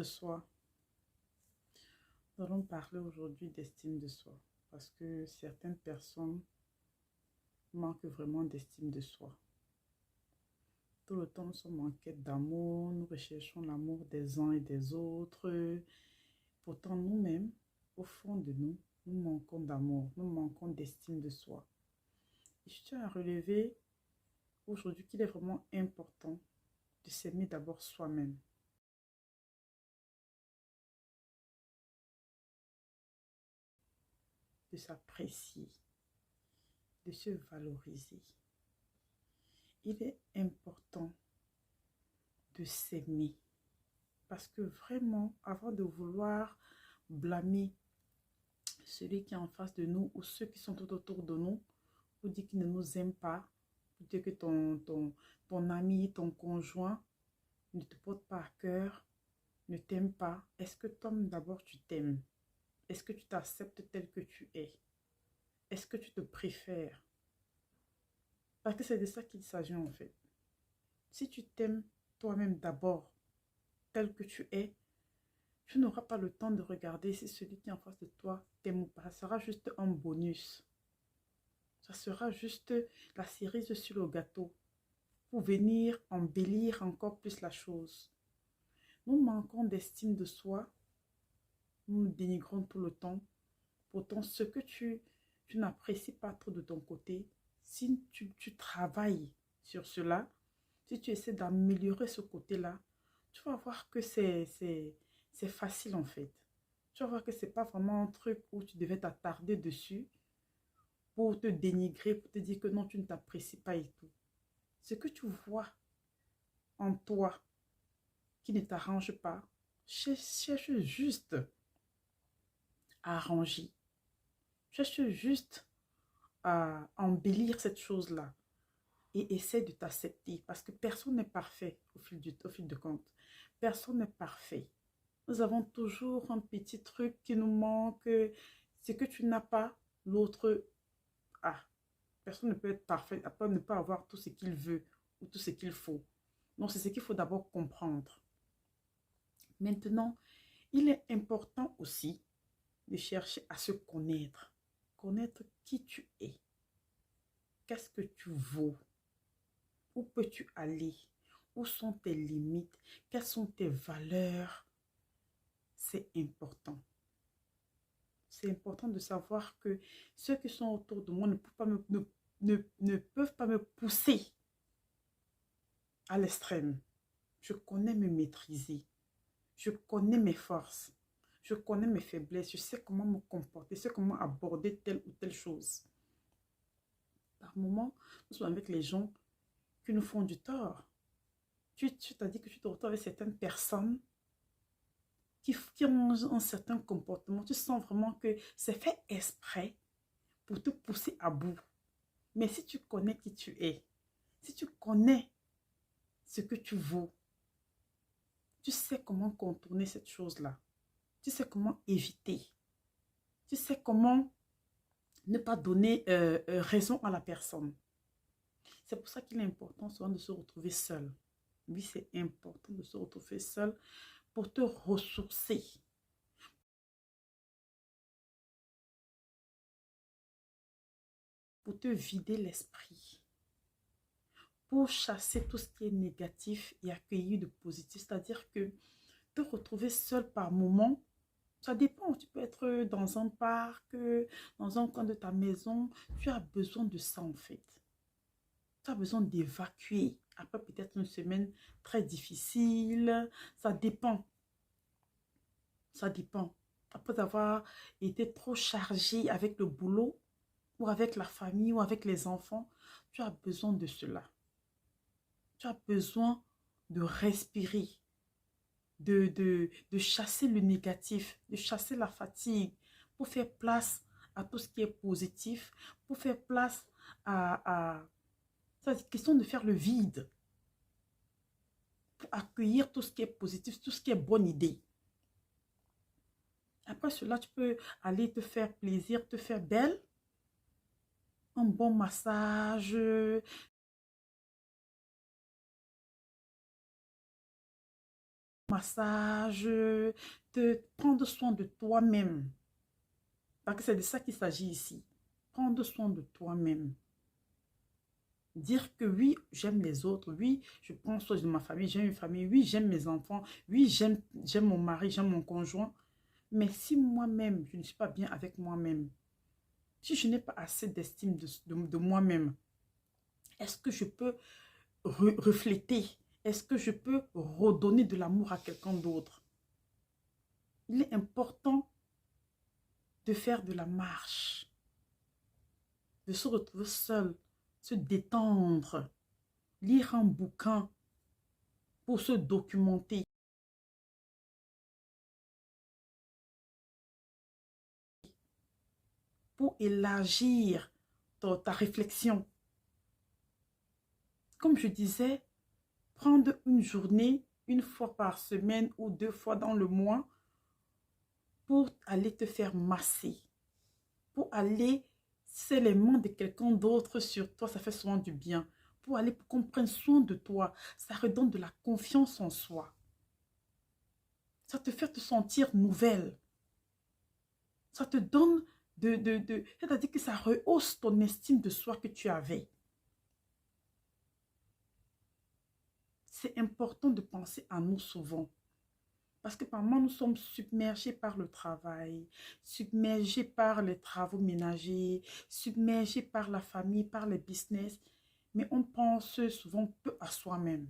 soi. Nous allons parler aujourd'hui d'estime de soi parce que certaines personnes manquent vraiment d'estime de soi. Tout le temps, nous sommes en quête d'amour, nous recherchons l'amour des uns et des autres. Pourtant, nous-mêmes, au fond de nous, nous manquons d'amour, nous manquons d'estime de soi. Et je tiens à relever aujourd'hui qu'il est vraiment important de s'aimer d'abord soi-même, de s'apprécier, de se valoriser. Il est important de s'aimer parce que vraiment, avant de vouloir blâmer celui qui est en face de nous ou ceux qui sont tout autour de nous pour dire qu'ils ne nous aiment pas, pour dire que ton ami, ton conjoint ne te porte pas à cœur, ne t'aime pas, est-ce que toi d'abord tu t'aimes? Est-ce que tu t'acceptes tel que tu es? Est-ce que tu te préfères? Parce que c'est de ça qu'il s'agit en fait. Si tu t'aimes toi-même d'abord tel que tu es, tu n'auras pas le temps de regarder si celui qui est en face de toi t'aime ou pas. Ça sera juste un bonus. Ça sera juste la cerise sur le gâteau pour venir embellir encore plus la chose. Nous manquons d'estime de soi. Nous nous dénigrons tout le temps. Pourtant, ce que tu n'apprécies pas trop de ton côté, si tu travailles sur cela, si tu essaies d'améliorer ce côté-là, tu vas voir que c'est facile en fait. Tu vas voir que ce n'est pas vraiment un truc où tu devais t'attarder dessus pour te dénigrer, pour te dire que non, tu ne t'apprécies pas et tout. Ce que tu vois en toi qui ne t'arrange pas, cherche juste à arranger. Cherche juste à embellir cette chose-là et essaie de t'accepter parce que personne n'est parfait au fil de compte. Personne n'est parfait. Nous avons toujours un petit truc qui nous manque. Ce que tu n'as pas, l'autre a. Personne ne peut être parfait, à part ne pas avoir tout ce qu'il veut ou tout ce qu'il faut. Donc, c'est ce qu'il faut d'abord comprendre. Maintenant, il est important aussi de chercher à se connaître. Connaître qui tu es. Qu'est-ce que tu vaux? Où peux-tu aller? Où sont tes limites? Quelles sont tes valeurs? C'est important. C'est important de savoir que ceux qui sont autour de moi ne peuvent pas me pousser à l'extrême. Je connais me maîtriser. Je connais mes forces. Je connais mes faiblesses. Je sais comment me comporter. Je sais comment aborder telle ou telle chose. Par moments, nous sommes avec les gens qui nous font du tort. Tu t'as dit que tu te retrouves avec certaines personnes qui ont un certain comportement. Tu sens vraiment que c'est fait exprès pour te pousser à bout. Mais si tu connais qui tu es, si tu connais ce que tu vaux, tu sais comment contourner cette chose-là. Tu sais comment éviter. Tu sais comment ne pas donner raison à la personne. C'est pour ça qu'il est important souvent de se retrouver seul. Oui, c'est important de se retrouver seul pour te ressourcer. Pour te vider l'esprit. Pour chasser tout ce qui est négatif et accueillir de positif. C'est-à-dire que te retrouver seul par moment, ça dépend. Tu peux être dans un parc, dans un coin de ta maison. Tu as besoin de ça en fait. Tu as besoin d'évacuer. Après peut-être une semaine très difficile. Ça dépend. Ça dépend. Après avoir été trop chargé avec le boulot ou avec la famille ou avec les enfants, tu as besoin de cela. Tu as besoin de respirer, de chasser le négatif, de chasser la fatigue pour faire place à tout ce qui est positif, pour faire place à c'est question de faire le vide, pour accueillir tout ce qui est positif, tout ce qui est bonne idée. Après cela, tu peux aller te faire plaisir, te faire belle, un bon massage, massage, de prendre soin de toi-même. Parce que c'est de ça qu'il s'agit ici. Prendre soin de toi-même. Dire que oui, j'aime les autres, oui, je prends soin de ma famille, j'ai une famille, oui, j'aime mes enfants, oui, j'aime mon mari, j'aime mon conjoint. Mais si moi-même, je ne suis pas bien avec moi-même, si je n'ai pas assez d'estime de moi-même, est-ce que je peux refléter? Est-ce que je peux redonner de l'amour à quelqu'un d'autre? Il est important de faire de la marche, de se retrouver seul, se détendre, lire un bouquin pour se documenter, pour élargir ta réflexion. Comme je disais, prendre une journée, une fois par semaine ou 2 fois dans le mois, pour aller te faire masser, pour aller, c'est les mains de quelqu'un d'autre sur toi, ça fait souvent du bien. Pour aller, pour qu'on prenne soin de toi, ça redonne de la confiance en soi. Ça te fait te sentir nouvelle. Ça te donne c'est-à-dire que ça rehausse ton estime de soi que tu avais. C'est important de penser à nous souvent. Parce que par moments, nous sommes submergés par le travail, submergés par les travaux ménagers, submergés par la famille, par les business. Mais on pense souvent peu à soi-même.